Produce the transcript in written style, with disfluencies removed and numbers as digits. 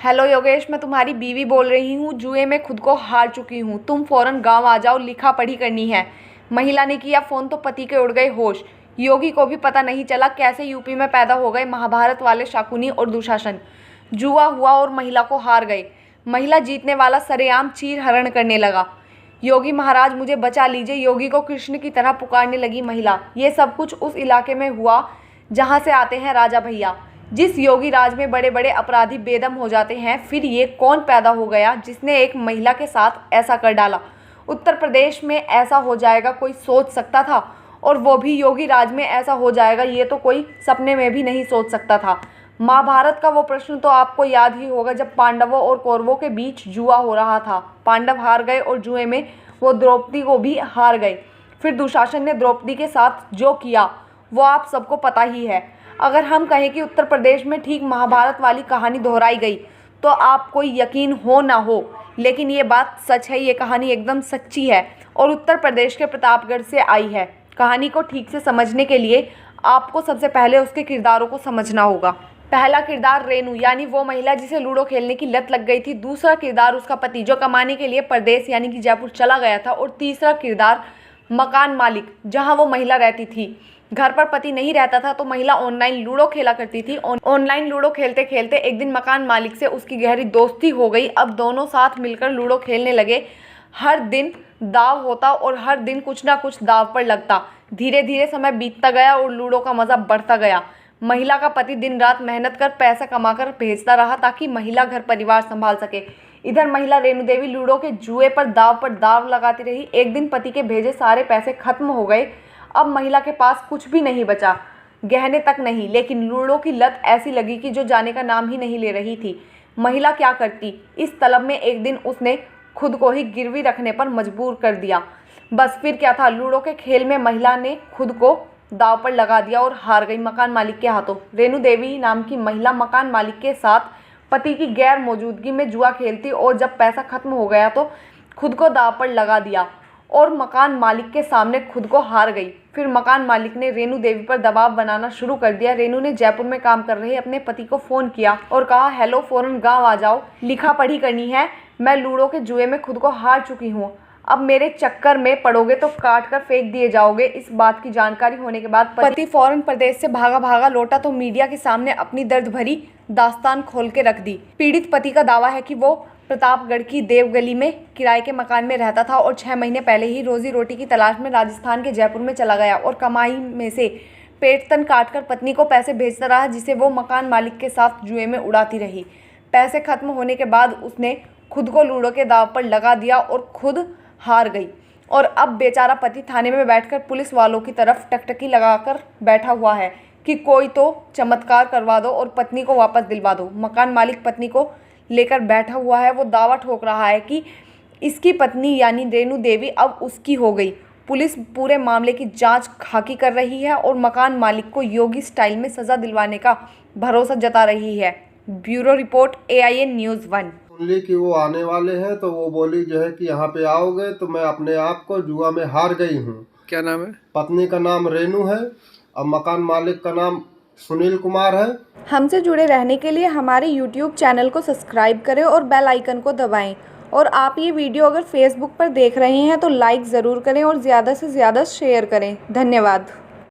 Hello Yogesh, मैं तुम्हारी बीवी बोल रही हूँ। जुए में खुद को हार चुकी हूँ, तुम फौरन गांव आ जाओ, लिखा पढ़ी करनी है। महिला ने किया फ़ोन तो पति के उड़ गए होश। योगी को भी पता नहीं चला कैसे यूपी में पैदा हो गए महाभारत वाले शाकुनी और दुशासन। जुआ हुआ और महिला को हार गए। महिला जीतने वाला सरेआम चीर हरण करने लगा। योगी महाराज मुझे बचा लीजिए, योगी को कृष्ण की तरह पुकारने लगी महिला। ये सब कुछ उस इलाके में हुआ जहाँ से आते हैं राजा भैया। जिस योगी राज में बड़े बड़े अपराधी बेदम हो जाते हैं, फिर ये कौन पैदा हो गया जिसने एक महिला के साथ ऐसा कर डाला। उत्तर प्रदेश में ऐसा हो जाएगा कोई सोच सकता था? और वो भी योगी राज में ऐसा हो जाएगा, ये तो कोई सपने में भी नहीं सोच सकता था। महाभारत का वो प्रश्न तो आपको याद ही होगा, जब पांडवों और कौरवों के बीच जुआ हो रहा था। पांडव हार गए और जुए में वो द्रौपदी को भी हार गए। फिर दुशासन ने द्रौपदी के साथ जो किया वो आप सबको पता ही है। अगर हम कहें कि उत्तर प्रदेश में ठीक महाभारत वाली कहानी दोहराई गई तो आपको यकीन हो ना हो, लेकिन ये बात सच है। ये कहानी एकदम सच्ची है और उत्तर प्रदेश के प्रतापगढ़ से आई है। कहानी को ठीक से समझने के लिए आपको सबसे पहले उसके किरदारों को समझना होगा। पहला किरदार रेनू, यानी वो महिला जिसे लूडो खेलने की लत लग गई थी। दूसरा किरदार उसका पति, जो कमाने के लिए परदेश यानी कि जयपुर चला गया था। और तीसरा किरदार मकान मालिक, जहां वो महिला रहती थी। घर पर पति नहीं रहता था तो महिला ऑनलाइन लूडो खेला करती थी। ऑनलाइन लूडो खेलते खेलते एक दिन मकान मालिक से उसकी गहरी दोस्ती हो गई। अब दोनों साथ मिलकर लूडो खेलने लगे। हर दिन दाव होता और हर दिन कुछ ना कुछ दाव पर लगता। धीरे धीरे समय बीतता गया और लूडो का मज़ा बढ़ता गया। महिला का पति दिन रात मेहनत कर पैसा कमाकर भेजता रहा ताकि महिला घर परिवार संभाल सके। इधर महिला रेणु देवी लूडो के जुए पर दाव लगाती रही। एक दिन पति के भेजे सारे पैसे खत्म हो गए। अब महिला के पास कुछ भी नहीं बचा, गहने तक नहीं। लेकिन लूडो की लत ऐसी लगी कि जो जाने का नाम ही नहीं ले रही थी। महिला क्या करती? इस तलब में एक दिन उसने खुद को ही गिरवी रखने पर मजबूर कर दिया। बस फिर क्या था, लूडो के खेल में महिला ने खुद को दाव पर लगा दिया और हार गई मकान मालिक के हाथों। रेणु देवी नाम की महिला मकान मालिक के साथ पति की गैर मौजूदगी में जुआ खेलती और जब पैसा खत्म हो गया तो खुद को दाव पर लगा दिया और मकान मालिक के सामने खुद को हार गई। फिर मकान मालिक ने रेणु देवी पर दबाव बनाना शुरू कर दिया। रेणु ने जयपुर में काम कर रहे अपने पति को फ़ोन किया और कहा, हेलो, फ़ौरन गांव आ जाओ, लिखा पढ़ी करनी है। मैं लूडो के जुए में खुद को हार चुकी हूँ। अब मेरे चक्कर में पड़ोगे तो काट कर फेंक दिए जाओगे। इस बात की जानकारी होने के बाद पति फ़ौरन प्रदेश से भागा लौटा तो मीडिया के सामने अपनी दर्द भरी दास्तान खोल के रख दी। पीड़ित पति का दावा है कि वो प्रतापगढ़ की देवगली में किराए के मकान में रहता था और 6 महीने पहले ही रोजी रोटी की तलाश में राजस्थान के जयपुर में चला गया और कमाई में से पेट तन काटकर पत्नी को पैसे भेजता रहा, जिसे वो मकान मालिक के साथ जुए में उड़ाती रही। पैसे खत्म होने के बाद उसने खुद को लूडो के दाव पर लगा दिया और खुद हार गई। और अब बेचारा पति थाने में बैठकर पुलिस वालों की तरफ टकटकी लगाकर बैठा हुआ है कि कोई तो चमत्कार करवा दो और पत्नी को वापस दिलवा दो। मकान मालिक पत्नी को लेकर बैठा हुआ है। वो दावा ठोक रहा है कि इसकी पत्नी यानी रेणु देवी अब उसकी हो गई। पुलिस पूरे मामले की जांच खाकी कर रही है और मकान मालिक को योगी स्टाइल में सज़ा दिलवाने का भरोसा जता रही है। Bureau report, AIN News 1। सुनली कि वो आने वाले हैं तो वो बोली जो है कि यहाँ पे आओगे तो मैं अपने आप को जुआ में हार गई हूँ। क्या नाम है? पत्नी का नाम रेणु है और मकान मालिक का नाम सुनील कुमार है। हमसे जुड़े रहने के लिए हमारे YouTube चैनल को सब्सक्राइब करें और बेल आइकन को दबाएं। और आप ये वीडियो अगर Facebook पर देख रहे हैं तो लाइक ज़रूर करें और ज़्यादा से ज़्यादा शेयर करें। धन्यवाद।